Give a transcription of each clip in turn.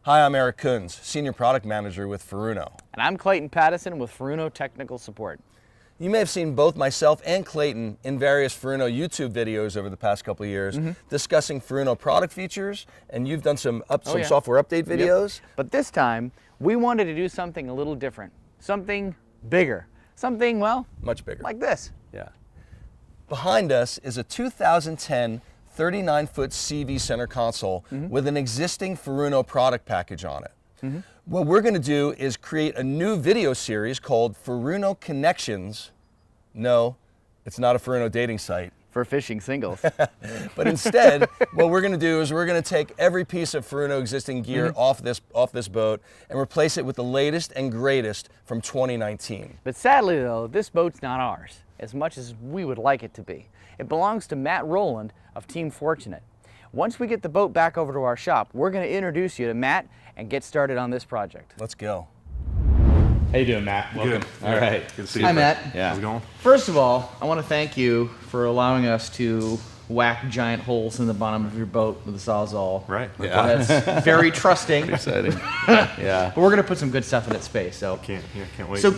Hi, I'm Eric Kunz, Senior Product Manager with Furuno. And I'm Clayton Pattison with Furuno Technical Support. You may have seen both myself and Clayton in various Furuno YouTube videos over the past couple of years discussing Furuno product features, and you've done some software update videos. Yep. But this time, we wanted to do something a little different, something bigger, something, well, much bigger. Like this. Yeah. Behind us is a 2010 39-foot SeaVee center console with an existing Furuno product package on it. What we're going to do is create a new video series called Furuno Connections. No, it's not a Furuno dating site. For fishing singles. But instead, what we're going to do is we're going to take every piece of Furuno existing gear off this boat and replace it with the latest and greatest from 2019. But sadly though, this boat's not ours, as much as we would like it to be. It belongs to Matt Rowland of Team FourTunate. Once we get the boat back over to our shop, we're going to introduce you to Matt and get started on this project. Let's go. How you doing, Matt? Welcome. Good. All right. Good to see you. Hi, Matt. Yeah. How's it going? First of all, I want to thank you for allowing us to whack giant holes in the bottom of your boat with a Sawzall. Right. Yeah. That's very trusting. Exciting. Yeah. But we're going to put some good stuff in its space. So Can't wait. So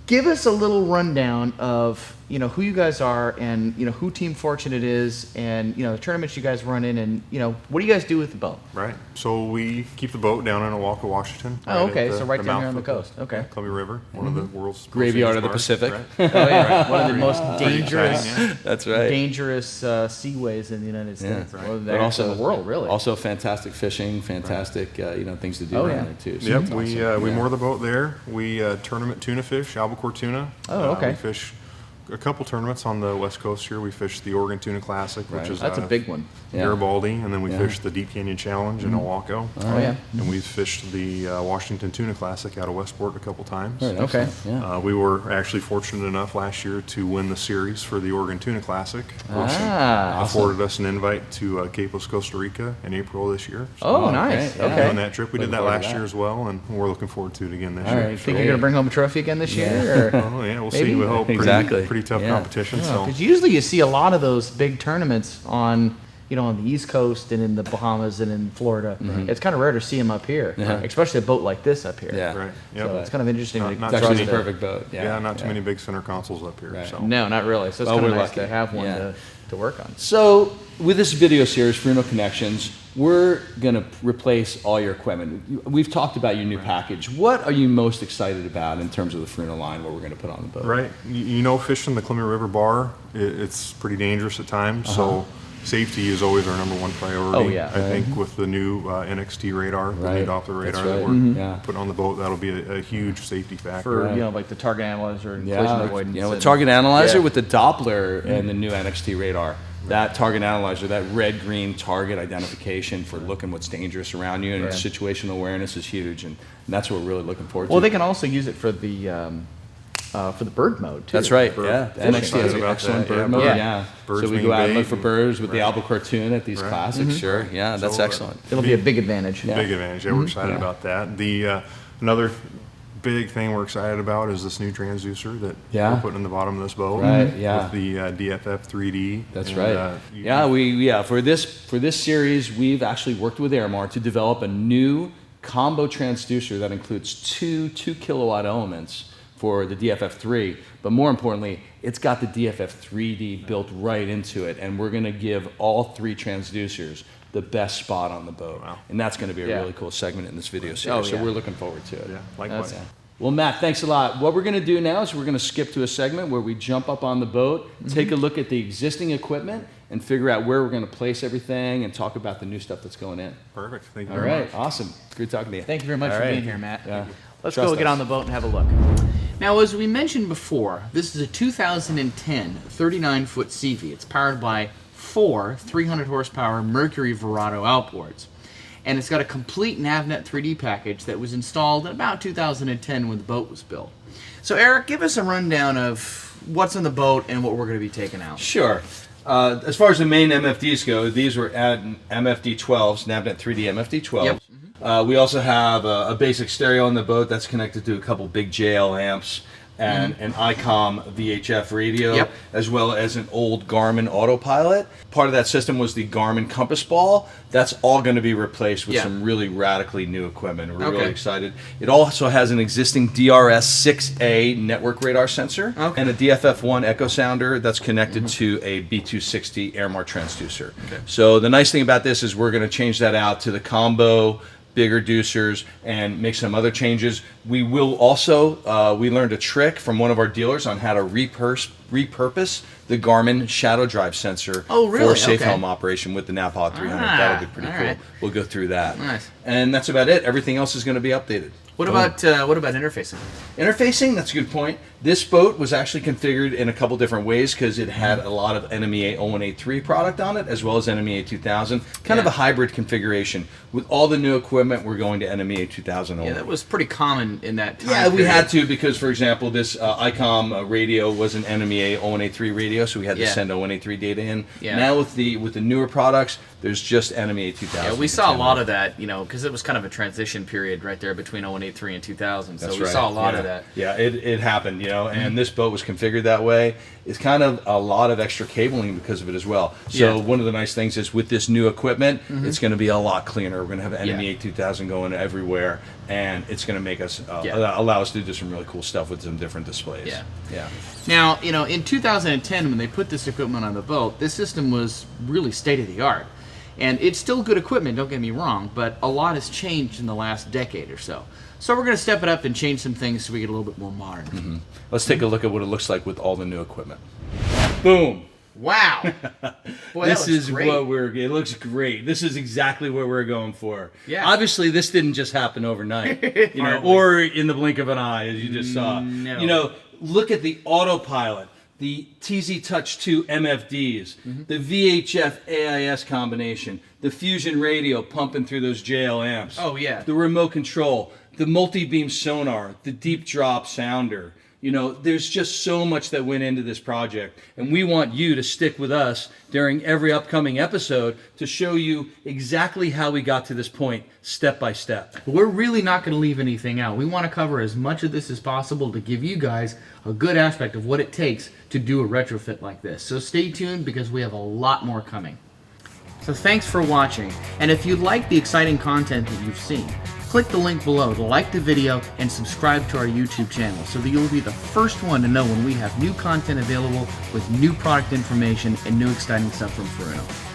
give us a little rundown of, who you guys are and, who Team FourTunate is and, the tournaments you guys run in and, what do you guys do with the boat? Right. So we keep the boat down in Awaka, Washington. Oh, okay. at So right down mouth here on the of coast. Okay. Columbia River, one of the world's Graveyard of the most famous Pacific. bars. Oh, yeah. One of the most dangerous, exciting, That's right. dangerous seaways in the United States. right. Well, But also in the world, really. Also fantastic fishing, fantastic things to do Oh, around yeah. there too. So Yep, that's we awesome. moor the boat there. We tournament tuna fish, albacore tuna. Oh, okay. We fish a couple tournaments on the west coast here. We fish the Oregon Tuna Classic, Right. which is That's a big one. Yeah. Garibaldi, and then we Yeah. fish the Deep Canyon Challenge in Oahu. Oh, yeah. And we've fished the Washington Tuna Classic out of Westport a couple times. Right, Okay. excellent. Yeah. We were actually fortunate enough last year to win the series for the Oregon Tuna Classic, which Ah. afforded us an invite to Cape Coast, Costa Rica in April this year. So Oh, Oh, nice. great. Yeah. Okay. on that trip, we Looking did that forward to last that. year as well, and we're looking forward to it again this All year. right, Think you're going to bring home a trophy again this year? Or? Oh yeah, we'll Maybe? see. We hope. Exactly. Pretty tough Yeah. competition. So Because usually you see a lot of those big tournaments on, on the East Coast and in the Bahamas and in Florida. It's kind of rare to see them up here, especially a boat like this up here. Yeah. right. Yep. So it's kind of interesting. Not- to not It's too actually many- the perfect boat. yeah, not too many big center consoles up here. Right. So No, not really. So it's Well, kind of we're nice lucky. to have one Yeah. to work on. So with this video series, Furuno Connections, we're going to replace all your equipment. We've talked about your new package. What are you most excited about in terms of the Furuno line, what we're going to put on the boat? right, fishing the Columbia River bar, it's pretty dangerous at times. So safety is always our number one priority. Oh, yeah. I think with the new NXT radar, the Right. new Doppler That's radar that right. we're Yeah. putting on the boat, that'll be a huge safety factor. For, Right. like the target analyzer and collision Yeah, avoidance. with and- target analyzer Yeah. with the Doppler and the new NXT radar. That target analyzer, that red-green target identification for looking what's dangerous around you and Yeah. situational awareness is huge, and that's what we're really looking forward to. Well, they can also use it for the bird mode, too. That's right. Bird- Yeah, the fishing. NXT has an About excellent that, bird yeah, mode. bird- Yeah. birds So we being go out and look bait for and- birds with the right. albacore tuna at these Right. classics. Sure. Yeah, that's So, excellent. It'll be a big advantage. Yeah. Big advantage. Yeah, we're excited about that. The another big thing we're excited about is this new transducer that Yeah. we're putting in the bottom of this boat. Right, yeah. With the DFF 3D. That's And, right. For this series, we've actually worked with Airmar to develop a new combo transducer that includes two 2-kilowatt elements for the DFF3, but more importantly, it's got the DFF3D built right into it, and we're going to give all three transducers the best spot on the boat. Wow. And that's going to be a Yeah. really cool segment in this video series, so yeah. we're looking forward to it. Yeah, likewise. That's- Well, Matt, thanks a lot. What we're going to do now is we're going to skip to a segment where we jump up on the boat, take a look at the existing equipment, and figure out where we're going to place everything and talk about the new stuff that's going in. Perfect. Thank you All very right, awesome. Good talking to you. Thank you very much All for right. being here, Matt. Yeah. Let's Trust go get us. on the boat and have a look. Now, as we mentioned before, this is a 2010 39-foot SeaVee. It's powered by 4 300 horsepower Mercury Verado outboards. And it's got a complete NavNet 3D package that was installed in about 2010 when the boat was built. So Eric, give us a rundown of what's in the boat and what we're going to be taking out. Sure. As far as the main MFDs go, these were MFD12s, NavNet 3D MFD12s. Yep. We also have a basic stereo on the boat that's connected to a couple big JL amps. and an ICOM VHF radio, Yep. as well as an old Garmin autopilot. Part of that system was the Garmin Compass Ball. That's all going to be replaced with Yeah. some really radically new equipment. We're Okay. really excited. It also has an existing DRS-6A network radar sensor Okay. and a DFF1 echo sounder that's connected to a B260 Airmar transducer. So the nice thing about this is we're going to change that out to the combo, bigger deucers, and make some other changes. We will also, we learned a trick from one of our dealers on how to repurpose the Garmin shadow drive sensor Oh, really? for safe Okay. home operation with the Napod 300. Ah, That'll be pretty all cool. right. We'll go through that. Nice. And that's about it. Everything else is going to be updated. What Boom. about interfacing? Interfacing, that's a good point. This boat was actually configured in a couple different ways because it had a lot of NMEA 0183 product on it, as well as NMEA 2000. Kind of Yeah. a hybrid configuration. With all the new equipment, we're going to NMEA 2000 only. Yeah, that was pretty common in that time. Yeah, we period. had to because, for example, this ICOM radio was an NMEA 0183 radio, so we had to Yeah. send 0183 data in. Yeah. Now with the newer products, there's just NMEA 2000. Yeah, we saw a lot of that, because it was kind of a transition period right there between 0183 and 2000. So That's we right. saw a lot Yeah. of that. Yeah, it happened, and this boat was configured that way. It's kind of a lot of extra cabling because of it as well. So Yeah. one of the nice things is with this new equipment, it's going to be a lot cleaner. We're going to have NMEA 2000 going everywhere, and it's going to make us allow us to do some really cool stuff with some different displays. Yeah. Yeah. Now, in 2010, when they put this equipment on the boat, this system was really state of the art. And it's still good equipment, don't get me wrong, but a lot has changed in the last decade or so. So we're going to step it up and change some things so we get a little bit more modern. Let's take a look at what it looks like with all the new equipment. Boom. Wow! Boy, This that looks is great. it looks great. This is exactly what we're going for. Yeah. Obviously, this didn't just happen overnight, Hardly. or in the blink of an eye, as you just saw. No. Look at the autopilot, the TZtouch2 MFDs, the VHF AIS combination, the Fusion radio pumping through those JL amps. Oh, yeah. The remote control, the multi-beam sonar, the deep drop sounder. There's just so much that went into this project, and we want you to stick with us during every upcoming episode to show you exactly how we got to this point, step by step. But we're really not going to leave anything out. We want to cover as much of this as possible to give you guys a good aspect of what it takes to do a retrofit like this. So stay tuned because we have a lot more coming. So thanks for watching, and if you like the exciting content that you've seen, click the link below to like the video and subscribe to our YouTube channel so that you'll be the first one to know when we have new content available with new product information and new exciting stuff from Furuno.